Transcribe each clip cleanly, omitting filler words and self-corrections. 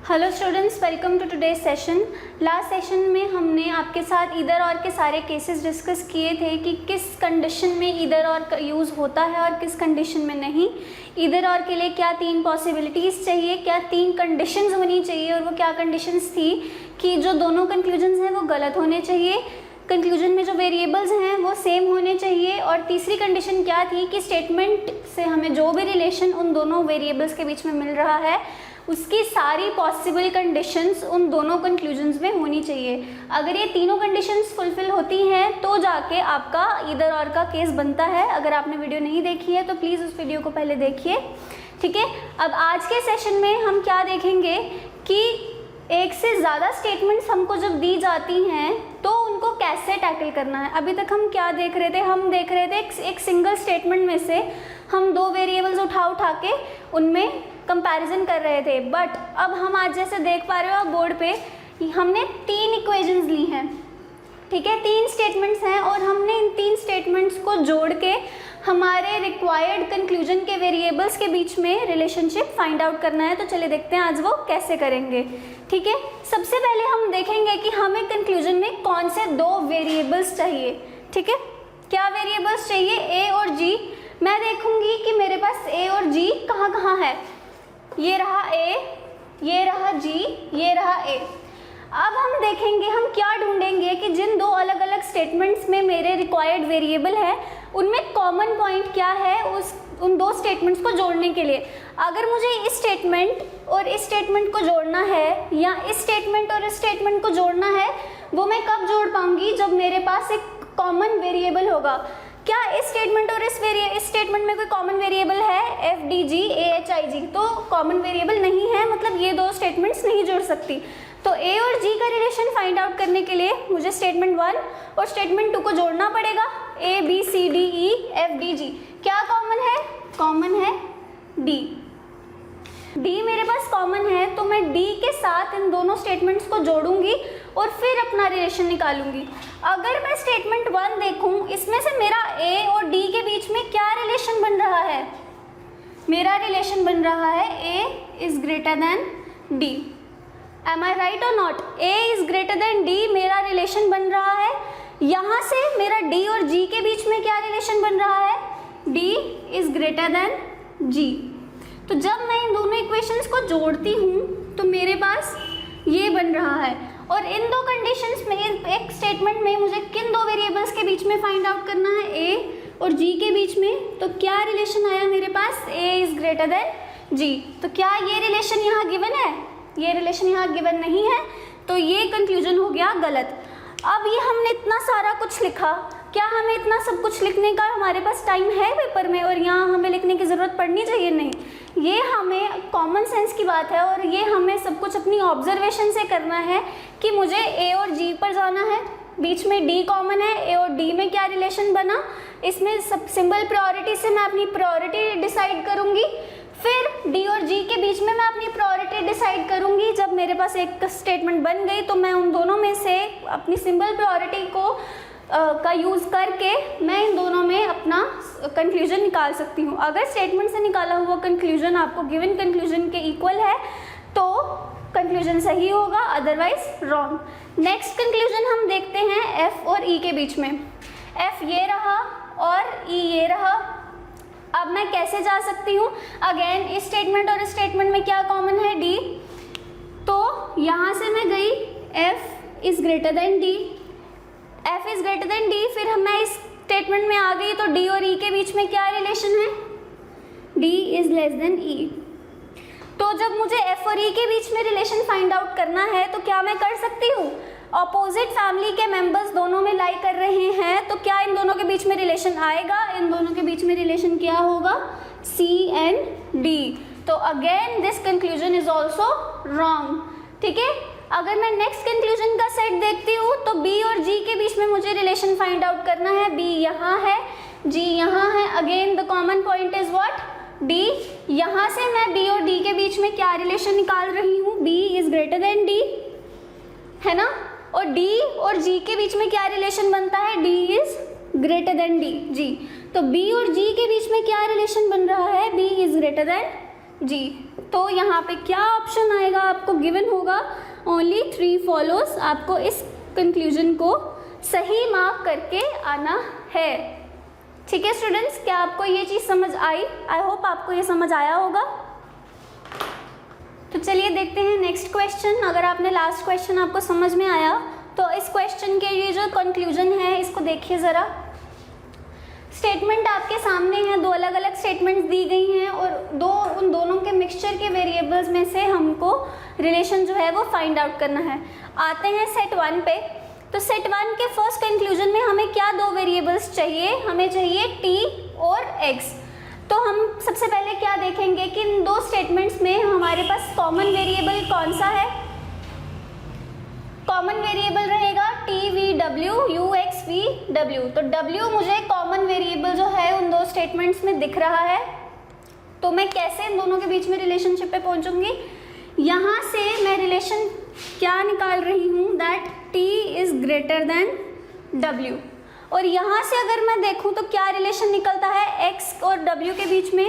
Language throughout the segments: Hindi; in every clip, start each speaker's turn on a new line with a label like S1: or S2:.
S1: Hello students, welcome to today's session. Last session में हमने आपके साथ ईदर और के सारे केसेस डिस्कस किए थे कि किस कंडीशन में ईदर और यूज़ होता है और किस कंडीशन में नहीं। ईदर और के लिए क्या 3 पॉसिबिलिटीज़ चाहिए, क्या 3 कंडीशंस होनी चाहिए और वो क्या कंडीशंस थी कि जो दोनों कंक्लूजन्स हैं वो गलत होने चाहिए, कंक्लूजन में जो वेरिएबल्स हैं वो सेम होने चाहिए, और तीसरी कंडीशन क्या थी कि स्टेटमेंट से हमें जो भी रिलेशन उन दोनों वेरिएबल्स के बीच में मिल रहा है उसकी सारी पॉसिबल कंडीशंस उन दोनों कंक्लूजन्स में होनी चाहिए। अगर ये तीनों कंडीशंस फुलफिल होती हैं तो जाके आपका ईदर और का केस बनता है। अगर आपने वीडियो नहीं देखी है तो प्लीज़ उस वीडियो को पहले देखिए, ठीक है। अब आज के सेशन में हम क्या देखेंगे कि एक से ज़्यादा स्टेटमेंट्स हमको जब दी जाती हैं तो उनको कैसे टैकल करना है। अभी तक हम क्या देख रहे थे, हम देख रहे थे एक सिंगल स्टेटमेंट में से हम 2 वेरिएबल्स उठा के उनमें कंपैरिजन कर रहे थे, बट अब हम आज जैसे देख पा रहे हो आप बोर्ड पे, हमने 3 इक्वेशंस ली हैं, ठीक है। 3 स्टेटमेंट्स हैं और हमने इन 3 स्टेटमेंट्स को जोड़ के हमारे रिक्वायर्ड कंक्लूजन के वेरिएबल्स के बीच में रिलेशनशिप फाइंड आउट करना है। तो चलिए देखते हैं आज वो कैसे करेंगे, ठीक है। सबसे पहले हम देखेंगे कि हमें कंक्लूजन में कौन से 2 वेरिएबल्स चाहिए, ठीक है। क्या वेरिएबल्स चाहिए? ए और जी। मैं देखूंगी कि मेरे पास ए और जी कहाँ कहाँ है। ये रहा ए, ये रहा जी, ये रहा ए। अब हम देखेंगे, हम क्या ढूंढेंगे कि जिन 2 अलग अलग स्टेटमेंट्स में मेरे रिक्वायर्ड वेरिएबल है उनमें कॉमन पॉइंट क्या है उन 2 स्टेटमेंट्स को जोड़ने के लिए। अगर मुझे इस स्टेटमेंट और इस स्टेटमेंट को जोड़ना है या इस स्टेटमेंट और इस स्टेटमेंट को जोड़ना है, वो मैं कब जोड़ पाऊंगी? जब मेरे पास एक कॉमन वेरिएबल होगा। क्या इस स्टेटमेंट और इस स्टेटमेंट में कोई common variable F? D D A H I G जी, तो कॉमन वेरिएबल नहीं है, मतलब ये 2 स्टेटमेंट्स नहीं जोड़ सकती। तो ए और जी का रिलेशन फाइंड आउट करने के लिए मुझे स्टेटमेंट 1 और स्टेटमेंट 2 को जोड़ना पड़ेगा। A B C D E F D G, क्या कॉमन है? कॉमन है डी। डी मेरे पास कॉमन है तो मैं डी के साथ इन दोनों स्टेटमेंट्स को जोड़ूंगी और फिर अपना रिलेशन निकालूंगी। अगर मैं स्टेटमेंट 1 देखूं, इसमें से मेरा ए और डी के बीच में क्या रिलेशन बन रहा है? मेरा रिलेशन बन रहा है A is greater than D. Am I right और not? A is greater than D मेरा रिलेशन बन रहा है। यहाँ से मेरा डी और जी के बीच में क्या रिलेशन बन रहा है? डी इज ग्रेटर देन जी। तो जब मैं इन दोनों इक्वेशंस को जोड़ती हूँ तो मेरे पास ये बन रहा है। और इन 2 कंडीशंस में, एक स्टेटमेंट में मुझे किन 2 वेरिएबल्स के बीच में फाइंड आउट करना है? ए और जी के बीच में। तो क्या रिलेशन आया मेरे पास? ए इज ग्रेटर देन जी। तो क्या ये रिलेशन यहाँ गिवन है? ये रिलेशन यहाँ गिवन नहीं है, तो ये कंक्लूजन हो गया गलत। अब ये हमने इतना सारा कुछ लिखा, क्या हमें इतना सब कुछ लिखने का हमारे पास टाइम है पेपर में और यहाँ हमें लिखने की ज़रूरत पड़नी चाहिए? नहीं, ये हमें कॉमन सेंस की बात है और ये हमें सब कुछ अपनी ऑब्जर्वेशन से करना है कि मुझे ए और जी पर जाना है, बीच में डी कॉमन है, ए और डी में क्या रिलेशन बना, इसमें सब सिंबल प्रायोरिटी से मैं अपनी प्रायोरिटी डिसाइड करूँगी। फिर डी और जी के बीच में मैं अपनी प्रायोरिटी डिसाइड करूँगी। जब मेरे पास एक स्टेटमेंट बन गई तो मैं उन दोनों में से अपनी सिंबल प्रायोरिटी को का यूज़ करके मैं इन दोनों में अपना कंक्लूजन निकाल सकती हूँ। अगर स्टेटमेंट से निकाला हुआ कंक्लूजन आपको गिवन कंक्लूजन के इक्वल है तो कंक्लूजन सही होगा, अदरवाइज रॉन्ग। नेक्स्ट कंक्लूजन हम देखते हैं एफ और ई के बीच में। एफ ये रहा और ई ये रहा। अब मैं कैसे जा सकती हूँ? अगेन इस स्टेटमेंट और इस स्टेटमेंट में क्या कॉमन है? डी। तो यहाँ से मैं गई, F is greater than D, F is greater than D. फिर मैं इस स्टेटमेंट में आ गई तो डी और ई के बीच में क्या रिलेशन है? डी इज लेस देन ई। तो जब मुझे एफ और ई के बीच में रिलेशन फाइंड आउट करना है तो क्या मैं कर सकती हूँ? ऑपोजिट फैमिली के मेंबर्स दोनों में लाई कर रहे हैं तो क्या इन दोनों के बीच में रिलेशन आएगा? इन दोनों के बीच में रिलेशन क्या होगा? सी एंड डी। तो again this conclusion is also wrong, ठीक है। अगर मैं नेक्स्ट कंक्लूजन का सेट देखती हूँ तो बी और जी के बीच में मुझे रिलेशन फाइंड आउट करना है। बी यहाँ है, जी यहाँ है। Again the common point is what? D. यहाँ से मैं बी और डी के बीच में क्या रिलेशन निकाल रही हूँ? B is greater than D, है ना। और डी और जी के बीच में क्या रिलेशन बनता है? D is greater than D, G. तो बी और जी के बीच में क्या रिलेशन बन रहा है? बी इज ग्रेटर देन जी। तो यहाँ पे क्या ऑप्शन आएगा आपको गिवन होगा ओनली 3 फॉलोज, आपको इस कंक्लूजन को सही मार्क करके आना है। ठीक है स्टूडेंट्स, क्या आपको ये चीज़ समझ आई? आई होप आपको ये समझ आया होगा। तो चलिए देखते हैं नेक्स्ट क्वेश्चन। अगर आपने लास्ट क्वेश्चन आपको समझ में आया तो इस क्वेश्चन के ये जो कंक्लूजन है इसको देखिए ज़रा। स्टेटमेंट आपके सामने है, 2 अलग अलग स्टेटमेंट्स दी गई हैं और उन दोनों के मिक्सचर के वेरिएबल्स में से हमको रिलेशन जो है वो फाइंड आउट करना है। आते हैं सेट 1 पे। तो सेट 1 के फर्स्ट कंक्लूजन में हमें क्या 2 वेरिएबल्स चाहिए? हमें चाहिए t और x। तो हम सबसे पहले क्या देखेंगे कि इन 2 स्टेटमेंट्स में हमारे पास कॉमन वेरिएबल कौन सा है। कॉमन वेरिएबल रहेगा T V W you x V W. तो w मुझे कॉमन वेरिएबल जो है उन 2 स्टेटमेंट्स में दिख रहा है। तो मैं कैसे इन दोनों के बीच में रिलेशनशिप पे पहुंचूंगी? यहाँ से मैं रिलेशन क्या निकाल रही हूँ, that t is greater then w। और यहाँ से अगर मैं देखूँ तो क्या रिलेशन निकलता है x और w के बीच में,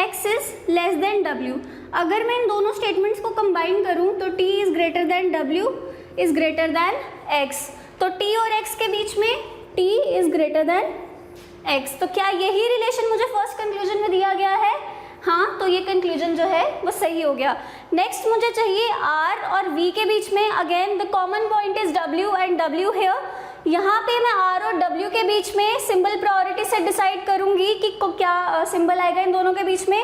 S1: x is less than w। अगर मैं इन दोनों स्टेटमेंट्स को कंबाइन करूँ तो t is greater then w is greater then x। तो t और x के बीच में t is greater then x। तो क्या यही रिलेशन मुझे फर्स्ट कंक्लूजन में दिया गया है? हाँ, तो ये कंक्लूजन जो है वो सही हो गया। नेक्स्ट मुझे चाहिए r और v के बीच में, again the common point is w and w here. यहाँ पे मैं r और w के बीच में सिंबल प्रायोरिटी से डिसाइड करूंगी कि क्या सिंबल आएगा इन दोनों के बीच में।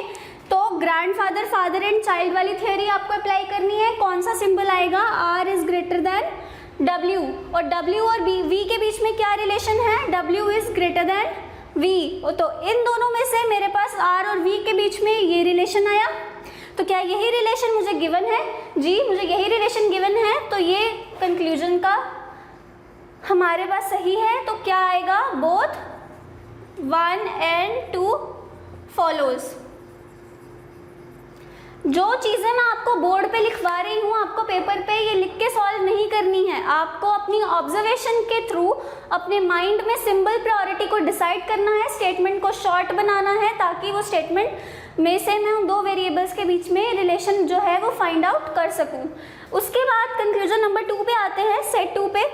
S1: तो ग्रैंडफादर, फादर एंड चाइल्ड वाली थ्योरी आपको अप्लाई करनी है। कौन सा सिंबल आएगा? r is greater then w। और w और v के बीच में क्या रिलेशन है? w is greater then v। तो इन दोनों में से मेरे पास r और v के बीच में ये रिलेशन आया। तो क्या यही रिलेशन मुझे गिवन है? जी, मुझे यही रिलेशन गिवन है। तो ये कंक्लूजन का हमारे पास सही है। तो क्या आएगा? Both 1 and 2 follows. जो चीज़ें मैं आपको बोर्ड पे लिखवा रही हूँ, आपको पेपर पे ये लिख के सॉल्व नहीं करनी है। आपको अपनी ऑब्जर्वेशन के थ्रू अपने माइंड में सिंबल प्रायोरिटी को डिसाइड करना है, स्टेटमेंट को शॉर्ट बनाना है, ताकि वो स्टेटमेंट में से मैं उन 2 वेरिएबल्स के बीच में रिलेशन जो है वो फाइंड आउट कर सकूँ। उसके बाद कंक्लूजन नंबर 2 पे आते हैं, सेट 2 पे।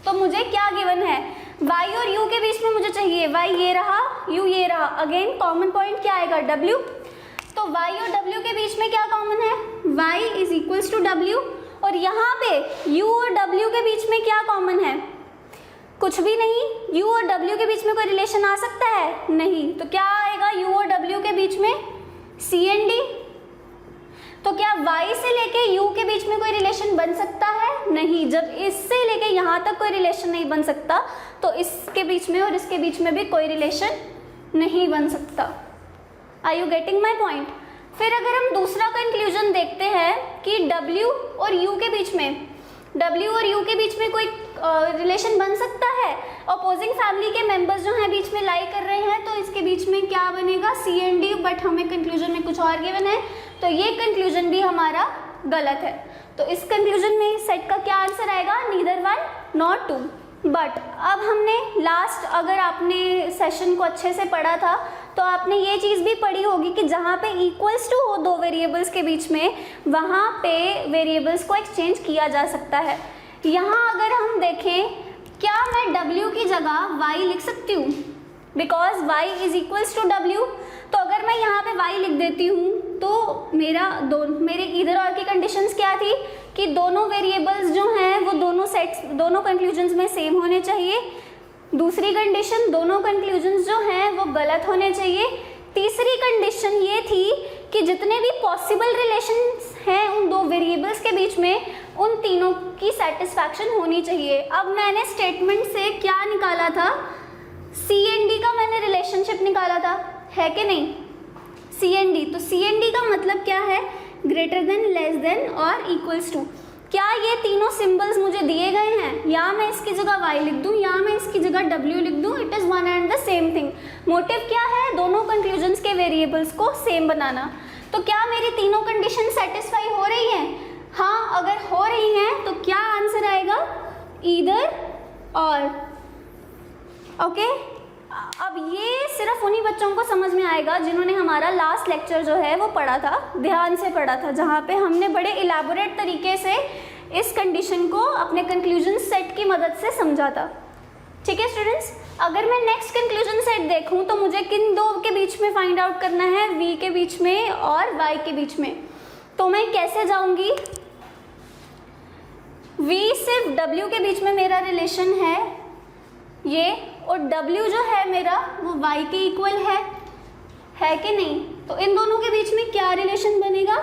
S1: तो मुझे क्या गिवन है? y और u के बीच में मुझे चाहिए y ये रहा, u ये रहा। अगेन कॉमन पॉइंट क्या आएगा? w। तो y और w के बीच में क्या कॉमन है? y is equals to w। और यहाँ पे u और w के बीच में क्या कॉमन है? कुछ भी नहीं। u और w के बीच में कोई रिलेशन आ सकता है? नहीं। तो क्या आएगा u और w के बीच में? c and d। तो क्या y से लेके u के बीच में कोई रिलेशन बन सकता है? नहीं। जब इससे लेके यहाँ तक कोई रिलेशन नहीं बन सकता तो इसके बीच में और इसके बीच में भी कोई रिलेशन नहीं बन सकता। Are you getting my point? फिर अगर हम दूसरा कंक्लूजन देखते हैं कि w और u के बीच में, w और u के बीच में कोई रिलेशन बन सकता है। अपोजिंग फैमिली के मेंबर्स जो हैं बीच में लाई कर रहे हैं, तो इसके बीच में क्या बनेगा? c and d। बट हमें कंक्लूजन में कुछ और गिवन है, तो ये कंक्लूजन भी हमारा गलत है। तो इस कंक्लूजन में सेट का क्या आंसर आएगा? Neither 1 not 2। बट अब हमने लास्ट, अगर आपने सेशन को अच्छे से पढ़ा था तो आपने ये चीज़ भी पढ़ी होगी कि जहाँ पे इक्वल्स टू हो 2 वेरिएबल्स के बीच में, वहाँ पे वेरिएबल्स को एक्सचेंज किया जा सकता है। यहाँ अगर हम देखें, क्या मैं w की जगह y लिख सकती हूँ? Because y is equals to w। तो अगर मैं यहाँ पे y लिख देती हूँ तो मेरे इधर और की कंडीशंस क्या थी कि दोनों वेरिएबल्स जो हैं वो दोनों कंक्लूजन्स में सेम होने चाहिए। दूसरी कंडीशन, दोनों कंक्लूजन्स जो हैं वो गलत होने चाहिए। तीसरी कंडीशन ये थी कि जितने भी पॉसिबल रिलेशंस हैं उन 2 वेरिएबल्स के बीच में, उन तीनों की सेटिस्फैक्शन होनी चाहिए। अब मैंने स्टेटमेंट से क्या निकाला था? c and d का मैंने रिलेशनशिप निकाला था, है कि नहीं? c and d। तो c and d का मतलब क्या है? ग्रेटर देन, लेस देन और इक्वल्स टू। क्या ये तीनों सिंबल्स मुझे दिए गए हैं? या मैं इसकी जगह y लिख दूं या मैं इसकी जगह w लिख दूं, it is one and the same thing. Motive क्या है? दोनों कंक्लूजन्स के वेरिएबल्स को सेम बनाना। तो क्या मेरी तीनों कंडीशन सेटिस्फाई हो रही हैं? हाँ, अगर हो रही हैं तो क्या आंसर आएगा? ईदर और। ओके, अब ये सिर्फ उन्हीं बच्चों को समझ में आएगा जिन्होंने हमारा लास्ट लेक्चर जो है वो पढ़ा था, ध्यान से पढ़ा था, जहाँ पे हमने बड़े इलेबोरेट तरीके से इस कंडीशन को अपने कंक्लूजन सेट की मदद से समझा था। ठीक है स्टूडेंट्स, अगर मैं नेक्स्ट कंक्लूजन सेट देखूं तो मुझे किन दो के बीच में फाइंड आउट करना है, v के बीच में और y के बीच में। तो मैं कैसे जाऊंगी, v सिर्फ w के बीच में मेरा रिलेशन है ये, और w जो है मेरा वो y के इक्वल है कि नहीं। तो इन दोनों के बीच में क्या रिलेशन बनेगा,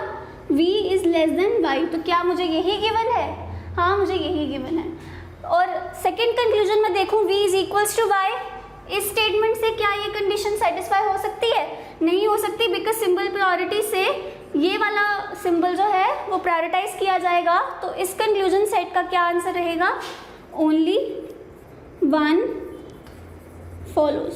S1: v is less than y। तो क्या मुझे यही गिवन है, हाँ मुझे यही गिवन है। और सेकेंड कंक्लूजन में देखूं v is equals to y, इस स्टेटमेंट से क्या ये कंडीशन सेटिस्फाई हो सकती है, नहीं हो सकती, बिकॉज सिंबल प्रायोरिटी से ये वाला सिंबल जो है वो प्रायोरिटाइज किया जाएगा। तो इस कंक्लूजन सेट का क्या आंसर रहेगा, ओनली वन फॉलोज।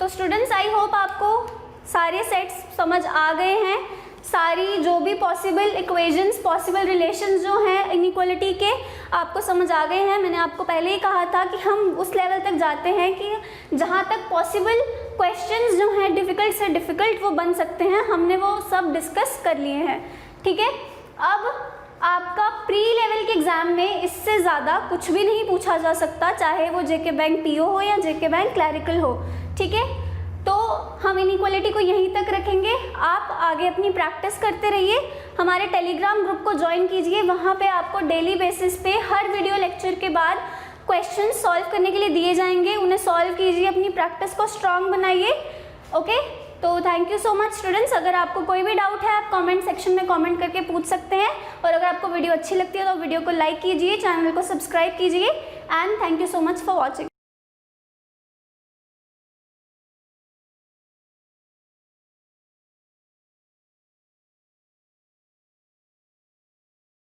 S1: तो स्टूडेंट्स आई होप आपको सारे सेट्स समझ आ गए हैं, सारी जो भी पॉसिबल इक्वेशंस, पॉसिबल रिलेशंस जो हैं इनइक्वालिटी के आपको समझ आ गए हैं। मैंने आपको पहले ही कहा था कि हम उस लेवल तक जाते हैं कि जहाँ तक पॉसिबल क्वेश्चंस जो हैं डिफ़िकल्ट से डिफ़िकल्ट वो बन सकते हैं, हमने वो सब डिस्कस कर लिए हैं। ठीक है, अब आपका प्री लेवल के एग्ज़ाम में इससे ज़्यादा कुछ भी नहीं पूछा जा सकता, चाहे वो जेके बैंक पीओ हो या जेके बैंक क्लैरिकल हो। ठीक है, तो हम इनइक्वालिटी को यहीं तक रखेंगे, आप आगे अपनी प्रैक्टिस करते रहिए। हमारे टेलीग्राम ग्रुप को ज्वाइन कीजिए, वहाँ पे आपको डेली बेसिस पे हर वीडियो लेक्चर के बाद क्वेश्चन सॉल्व करने के लिए दिए जाएंगे, उन्हें सॉल्व कीजिए, अपनी प्रैक्टिस को स्ट्रांग बनाइए। ओके, तो thank you so much students. अगर आपको कोई भी डाउट है आप कमेंट सेक्शन में कमेंट करके पूछ सकते हैं, और अगर आपको वीडियो अच्छी लगती है तो वीडियो को लाइक कीजिए, चैनल को सब्सक्राइब कीजिए, and thank you so much for watching.